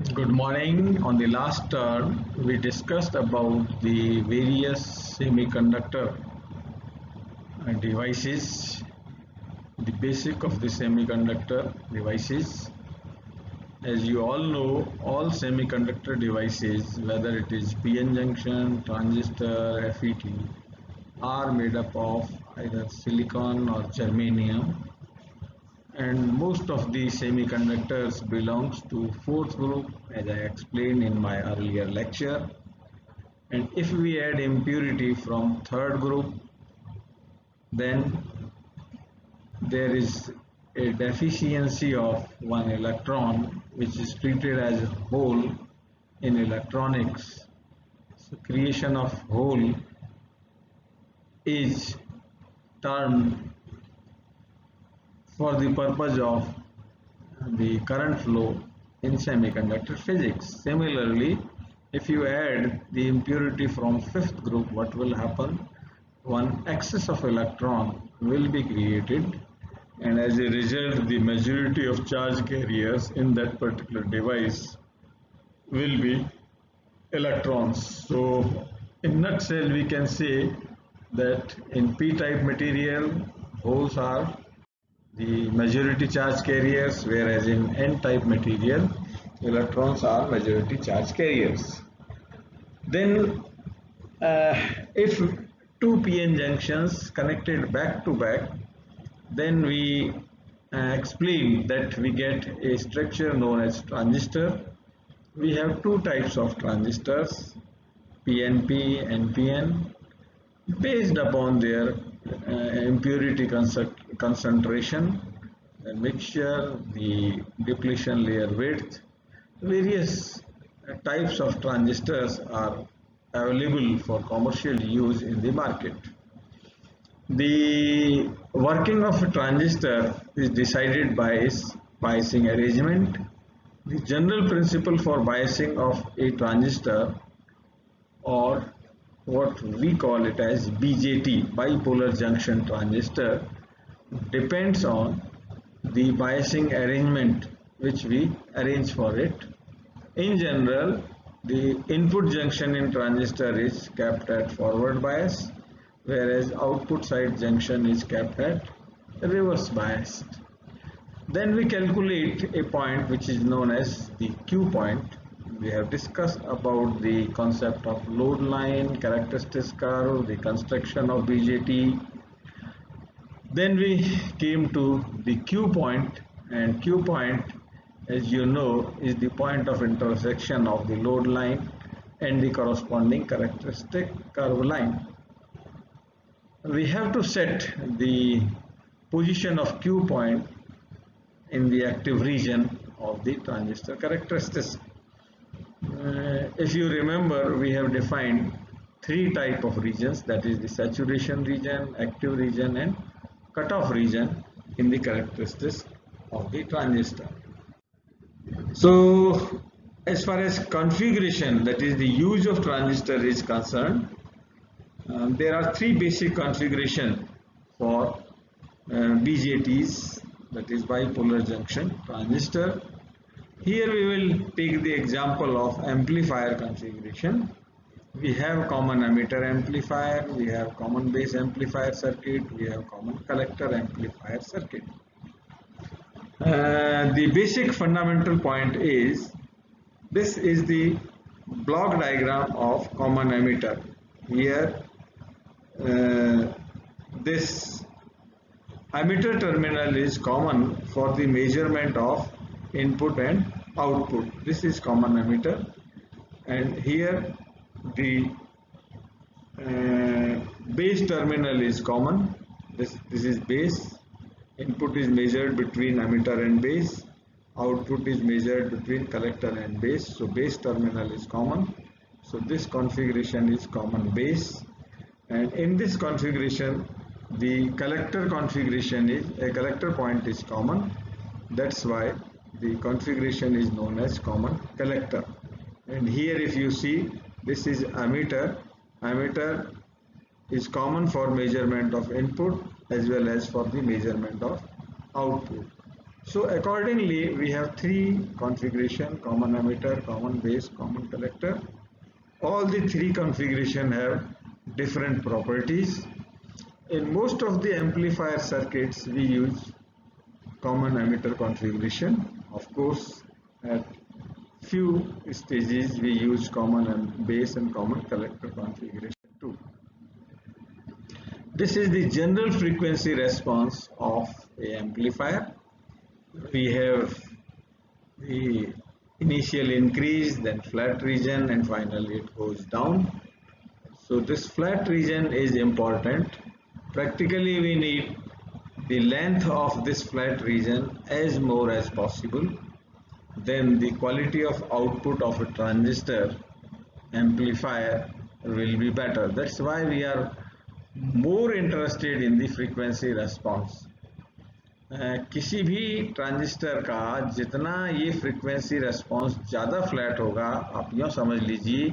Good morning. On the last turn, we discussed about the various semiconductor devices, the basic of the semiconductor devices. As you all know, all semiconductor devices, whether it is PN junction, transistor, FET, are made up of either silicon or germanium, and most of the semiconductors belongs to fourth group, as I explained in my earlier lecture. And if we add impurity from third group, then there is a deficiency of one electron, which is treated as a hole in electronics. So creation of hole is termed for the purpose of the current flow in semiconductor physics. Similarly, if you add the impurity from fifth group, what will happen? One excess of electron will be created, and as a result the majority of charge carriers in that particular device will be electrons. So in nutshell we can say that in p-type material holes are the majority charge carriers, whereas in n-type material electrons are majority charge carriers. Then if two p-n junctions connected back to back, then we explain that we get a structure known as transistor. We have two types of transistors, PNP and PN, based upon their impurity concentration, the mixture, the depletion layer width. Various types of transistors are available for commercial use in the market. The working of a transistor is decided by its biasing arrangement. The general principle for biasing of a transistor, or what we call it as BJT, bipolar junction transistor, depends on the biasing arrangement which we arrange for it. In general, the input junction in transistor is kept at forward bias, whereas output side junction is kept at reverse biased. Then we calculate a point which is known as the Q point. We have discussed about the concept of load line, characteristics curve, the construction of BJT. Then we came to the Q point, and Q point, as you know, is the point of intersection of the load line and the corresponding characteristic curve line. We have to set the position of Q point in the active region of the transistor characteristics. If you remember, we have defined three type of regions, that is the saturation region, active region and cutoff region in the characteristics of the transistor. So as far as configuration, that is the use of transistor is concerned, there are three basic configuration for BJTs, that is bipolar junction transistor. Here we will take the example of amplifier configuration. We have common emitter amplifier, we have common base amplifier circuit, we have common collector amplifier circuit. The basic fundamental point is, this is the block diagram of common emitter. Here this emitter terminal is common for the measurement of input and output. This is common emitter, and here the base terminal is common. This is base. Input is measured between emitter and base. Output is measured between collector and base. So base terminal is common. So this configuration is common base, and in this configuration the collector configuration is a collector point is common. That's why the configuration is known as common collector. And here if you see, this is emitter. Emitter is common for measurement of input as well as for the measurement of output. So accordingly, we have three configuration: common emitter, common base, common collector. All the three configuration have different properties. In most of the amplifier circuits, we use common emitter configuration. Of course, at few stages we use common base and common collector configuration too. This is the general frequency response of a amplifier. We have the initial increase, then flat region, and finally it goes down. So this flat region is important. Practically we need the length of this flat region as more as possible. Then the quality of output of a transistor amplifier will be better. That's why we are more interested in the frequency response. किसी भी transistor का जितना ये frequency response ज़्यादा flat होगा, आप यूँ समझ लीजिए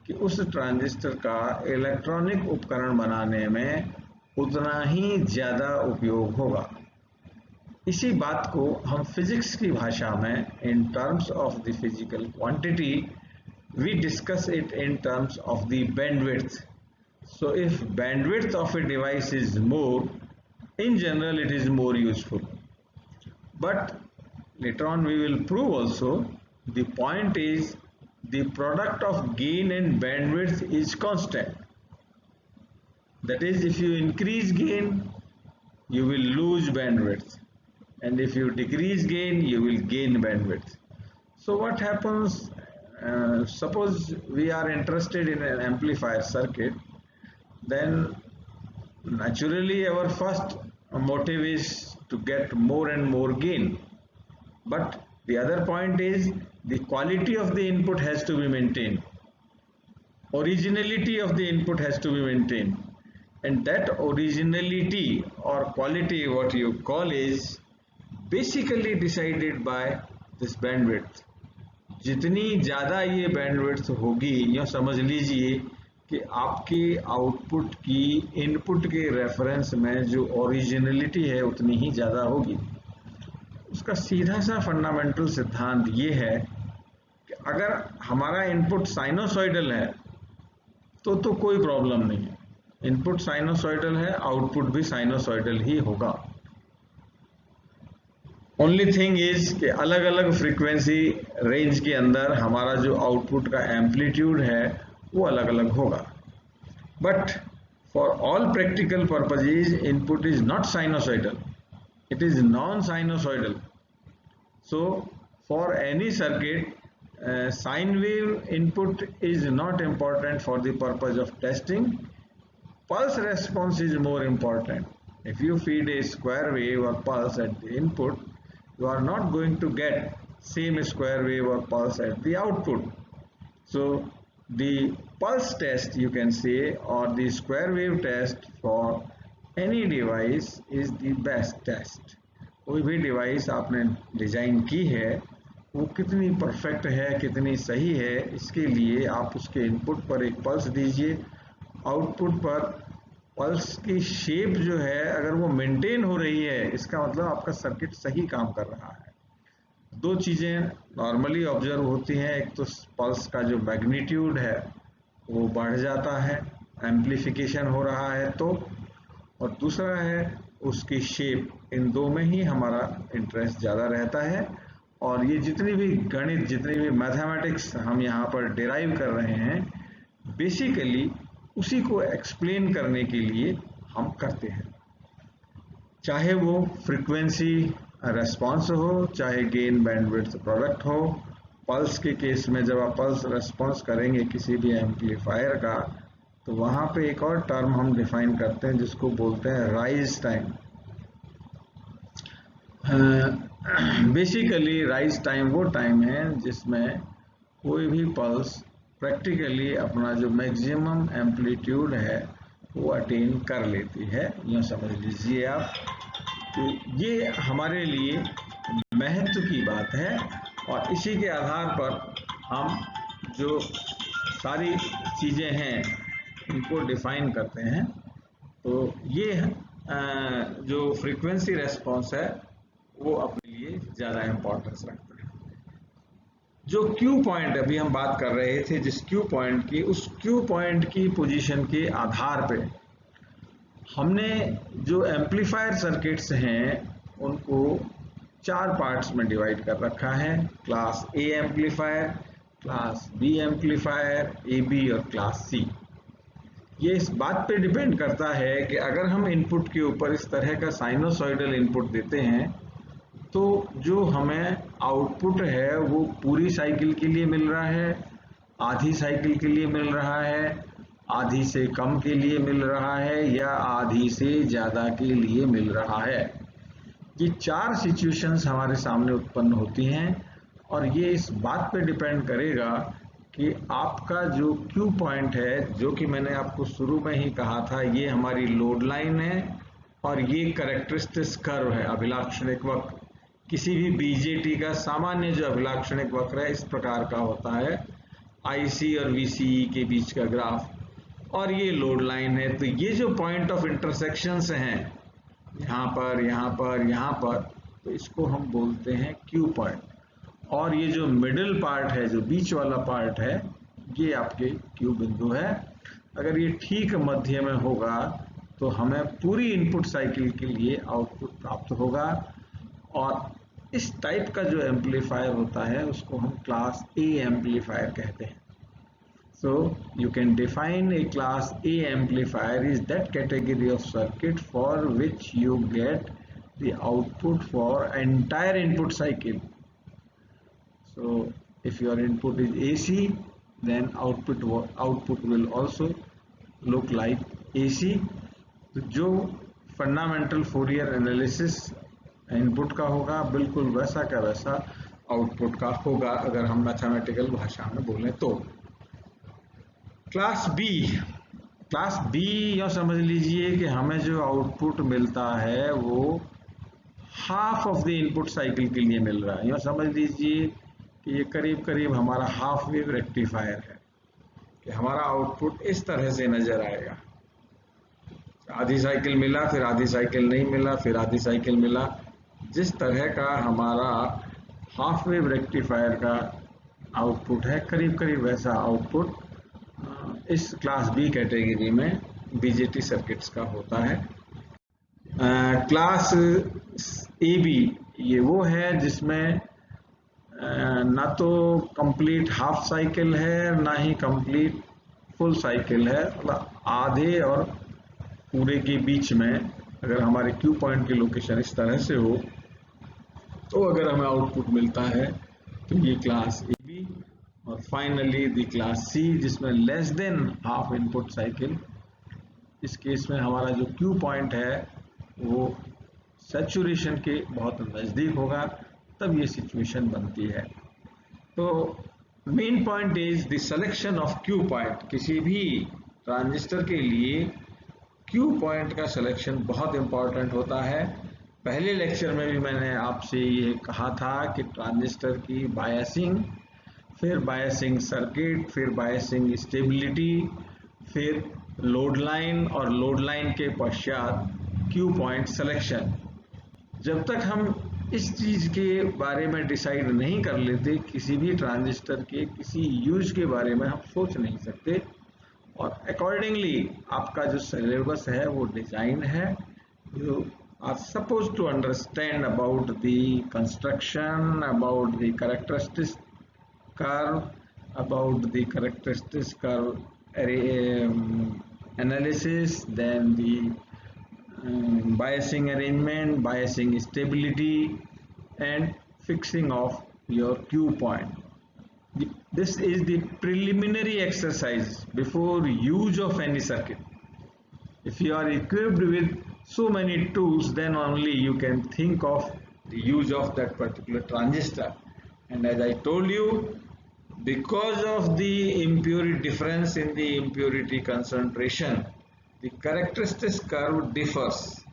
कि उस ट्रांजिस्टर का इलेक्ट्रॉनिक उपकरण बनाने में उतना ही ज़्यादा उपयोग होगा। इसी बात को हम फिजिक्स की भाषा में in terms of the physical quantity we discuss it in terms of the bandwidth. So if bandwidth of a device is more, in general it is more useful. But later on we will prove also, the point is the product of gain and bandwidth is constant. That is, if you increase gain, you will lose bandwidth, and if you decrease gain, you will gain bandwidth. So what happens? Suppose we are interested in an amplifier circuit, then naturally our first motive is to get more and more gain. But the other point is the quality of the input has to be maintained. Originality of the input has to be maintained. And that originality or quality, what you call, is basically decided by this bandwidth. जितनी ज़्यादा ये bandwidth होगी, या समझ लीजिए कि आपके output की इनपुट के रेफरेंस में जो ओरिजिनलिटी है उतनी ही ज़्यादा होगी। उसका सीधा सा फंडामेंटल सिद्धांत ये है कि अगर हमारा इनपुट साइनोसॉइडल है तो कोई प्रॉब्लम नहीं है। इनपुट साइनोसॉइडल है, आउटपुट भी साइनोसॉइडल ही होगा। ओनली थिंग इज कि अलग अलग फ्रीक्वेंसी रेंज के अंदर हमारा जो आउटपुट का एम्पलीट्यूड है वो अलग अलग होगा। But for all practical purposes input is not sinusoidal, it is non sinusoidal. So for any circuit sine wave input is not important for the purpose of testing. Pulse response is more important. If you feed a square wave or pulse at the input, you are not going to get same square wave or pulse at the output. So the pulse test, you can say, or the square wave test for any device is the best test. कोई भी device आपने design की है वो कितनी perfect है, कितनी सही है, इसके लिए आप उसके इनपुट पर एक पल्स दीजिए, आउटपुट पर पल्स की शेप जो है अगर वो मेंटेन हो रही है, इसका मतलब आपका सर्किट सही काम कर रहा है। दो चीज़ें नॉर्मली ऑब्जर्व होती हैं, एक तो पल्स का जो मैग्नीट्यूड है वो बढ़ जाता है, एम्प्लीफिकेशन हो रहा है तो, और दूसरा है उसकी शेप। इन दो में ही हमारा इंटरेस्ट ज़्यादा रहता है। और ये जितनी भी गणित, जितनी भी मैथमेटिक्स हम यहाँ पर डिराइव कर रहे हैं, बेसिकली उसी को एक्सप्लेन करने के लिए हम करते हैं। चाहे वो फ्रीक्वेंसी रेस्पॉन्स हो, चाहे गेन बैंडविड्थ प्रोडक्ट हो। पल्स के केस में जब आप पल्स रेस्पॉन्स करेंगे किसी भी एम्पलीफायर का, तो वहाँ पे एक और टर्म हम डिफाइन करते हैं जिसको बोलते हैं rise time. Basically rise time वो टाइम है जिसमें कोई भी पल्स प्रैक्टिकली अपना जो मैक्सिमम एम्पलीट्यूड है वो अटेन कर लेती है, यूँ समझ लीजिए आप। तो ये हमारे लिए महत्व की बात है और इसी के आधार पर हम जो सारी चीज़ें हैं इनको डिफाइन करते हैं। तो ये जो फ्रीक्वेंसी रेस्पॉन्स है वो अपने लिए लिए ज़्यादा इम्पोर्टेंस रखता है। जो क्यू पॉइंट अभी हम बात कर रहे थे, जिस क्यू पॉइंट की, उस क्यू पॉइंट की पोजीशन के आधार पे हमने जो एम्पलीफायर सर्किट्स हैं उनको 4 पार्ट्स में डिवाइड कर रखा है। Class A amplifier, class B amplifier, A B और क्लास सी। ये इस बात पे डिपेंड करता है कि अगर हम इनपुट के ऊपर इस तरह का साइनोसॉइडल इनपुट देते हैं तो जो हमें आउटपुट है वो पूरी साइकिल के लिए मिल रहा है, आधी साइकिल के लिए मिल रहा है, आधी से कम के लिए मिल रहा है या आधी से ज़्यादा के लिए मिल रहा है। ये 4 सिचुएशंस हमारे सामने उत्पन्न होती हैं और ये इस बात पे डिपेंड करेगा कि आपका जो क्यू पॉइंट है, जो कि मैंने आपको शुरू में ही कहा था, ये हमारी लोड लाइन है और ये कैरेक्टरिस्टिक्स कर्व है, अभिलाक्षणिक वक्र। किसी भी बीजेटी का सामान्य जो अभिलाक्षणिक वक्र है इस प्रकार का होता है, आईसी और वीसीई के बीच का ग्राफ, और ये लोड लाइन है। तो ये जो पॉइंट ऑफ इंटरसेक्शंस हैं यहाँ पर, यहाँ पर, यहाँ पर, तो इसको हम बोलते हैं क्यू पॉइंट। और ये जो मिडिल पार्ट है, जो बीच वाला पार्ट है, ये आपके क्यू बिंदु है। अगर ये ठीक मध्य में होगा तो हमें पूरी इनपुट साइकिल के लिए आउटपुट प्राप्त होगा। और इस टाइप का जो एम्पलीफायर होता है उसको हम क्लास ए एम्पलीफायर कहते हैं। So you can define a class A amplifier is that category of circuit for which you get the output for entire input cycle. So if your input is AC, then output will also look like AC. तो जो fundamental Fourier analysis input का होगा बिल्कुल वैसा का वैसा output का होगा, अगर हम मैथमेटिकल भाषा में बोलें तो। क्लास बी या समझ लीजिए कि हमें जो आउटपुट मिलता है वो half of the input cycle के लिए मिल रहा है। या समझ लीजिए कि ये करीब करीब हमारा हाफ वेव रेक्टिफायर है, कि हमारा आउटपुट इस तरह से नजर आएगा, आधी साइकिल मिला, फिर आधी साइकिल नहीं मिला, फिर आधी साइकिल मिला। जिस तरह का हमारा हाफ वेव रेक्टिफायर का आउटपुट है, करीब करीब वैसा आउटपुट इस क्लास बी कैटेगरी में बीजेटी सर्किट्स का होता है। क्लास ए बी ये वो है जिसमें ना तो कंप्लीट हाफ साइकिल है ना ही कंप्लीट फुल साइकिल है, मतलब आधे और पूरे के बीच में। अगर हमारे क्यू पॉइंट की लोकेशन इस तरह से हो तो अगर हमें आउटपुट मिलता है तो ये क्लास ए बी। और फाइनली द क्लास सी जिसमें less than half input cycle. इस केस में हमारा जो क्यू पॉइंट है वो सैचुरेशन के बहुत नज़दीक होगा, तब ये सिचुएशन बनती है। तो main point is the selection of Q point. किसी भी ट्रांजिस्टर के लिए क्यू पॉइंट का सिलेक्शन बहुत इंपॉर्टेंट होता है। पहले लेक्चर में भी मैंने आपसे ये कहा था कि ट्रांजिस्टर की बायसिंग, फिर बायसिंग सर्किट, फिर बायसिंग स्टेबिलिटी, फिर लोड लाइन और लोड लाइन के पश्चात क्यू पॉइंट सिलेक्शन। जब तक हम इस चीज़ के बारे में डिसाइड नहीं कर लेते, किसी भी ट्रांजिस्टर के किसी यूज के बारे में हम सोच नहीं सकते। और अकॉर्डिंगली आपका जो सिलेबस है वो डिजाइन है। You are suppose to understand about the construction, about the characteristics curve, about the characteristics curve analysis, then the biasing arrangement, biasing stability, and fixing of your Q point. This is the preliminary exercise before use of any circuit. If you are equipped with so many tools, then only you can think of the use of that particular transistor. And as I told you, because of the impurity difference in the impurity concentration, the characteristics curve differs,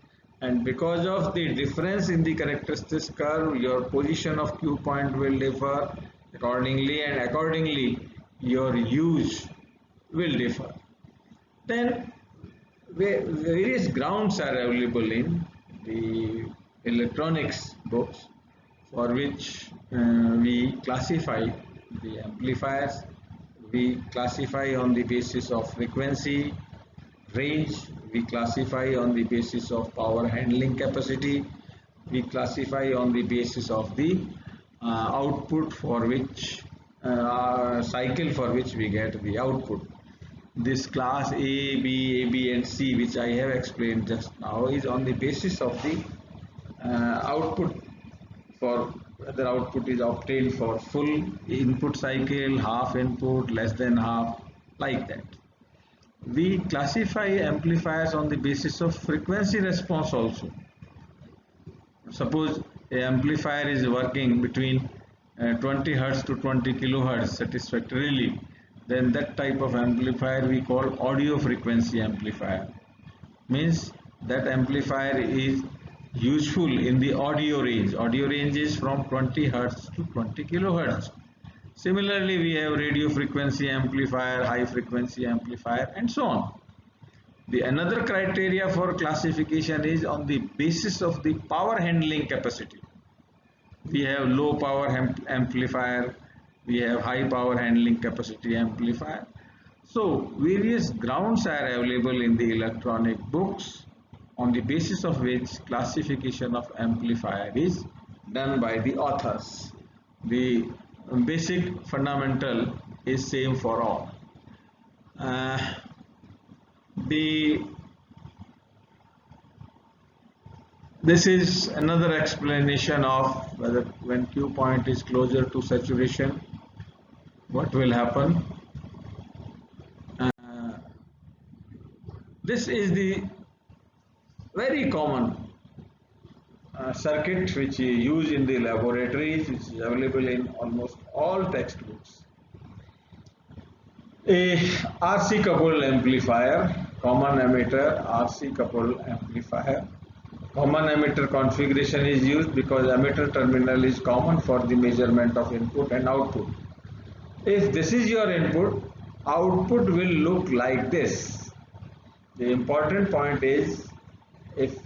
and because of the difference in the characteristics curve, your position of Q point will differ accordingly, and accordingly your use will differ. Then various grounds are available in the electronics books. for which we classify the amplifiers. We classify on the basis of frequency, range, we classify on the basis of power handling capacity, we classify on the basis of the output for which cycle for which we get the output. This class A, B, AB and C, which I have explained just now, is on the basis of the output, for whether output is obtained for full input cycle, half input, less than half, like that. We classify amplifiers on the basis of frequency response also. Suppose a amplifier is working between 20 hertz to 20 kilohertz satisfactorily, then that type of amplifier we call audio frequency amplifier. Means that amplifier is useful in the audio range. Audio range is from 20 hertz to 20 kilohertz. Similarly, we have radio frequency amplifier, high frequency amplifier, and so on. The another criteria for classification is on the basis of the power handling capacity. We have low power amplifier, we have high power handling capacity amplifier. So various grounds are available in the electronic books on the basis of which classification of amplifier is done by the authors. The basic fundamental is same for all. This is another explanation of whether when Q point is closer to saturation, what will happen. This is the very common circuit which you use in the laboratories, which is available in almost all textbooks. A RC coupled amplifier, common emitter RC coupled amplifier. Common emitter configuration is used because emitter terminal is common for the measurement of input and output. If this is your input, output will look like this. The important point is, if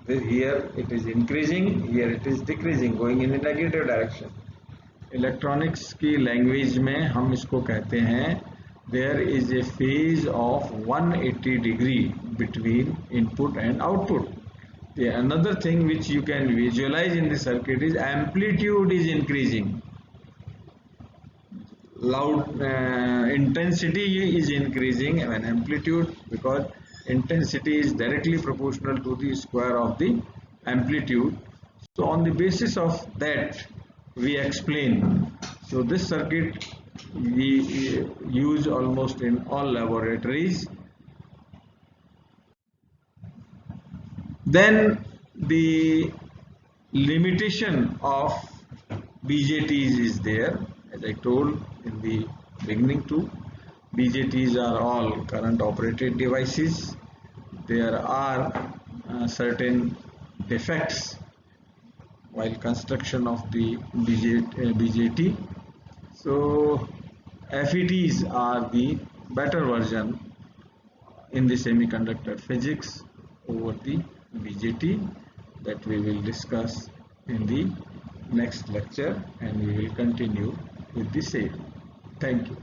here it is increasing, here it is decreasing, going in a negative direction. Electronics की language में हम इसको कहते हैं there is a phase of 180 degree between input and output. The another thing which you can visualize in the circuit is amplitude is increasing. Intensity is increasing when amplitude, because intensity is directly proportional to the square of the amplitude. So on the basis of that we explain. So this circuit we use almost in all laboratories. Then the limitation of BJTs is there, as I told in the beginning too. BJTs are all current operated devices. There are certain defects while construction of the BJT. So FETs are the better version in the semiconductor physics over the BJT, that we will discuss in the next lecture, and we will continue with the same. Thank you.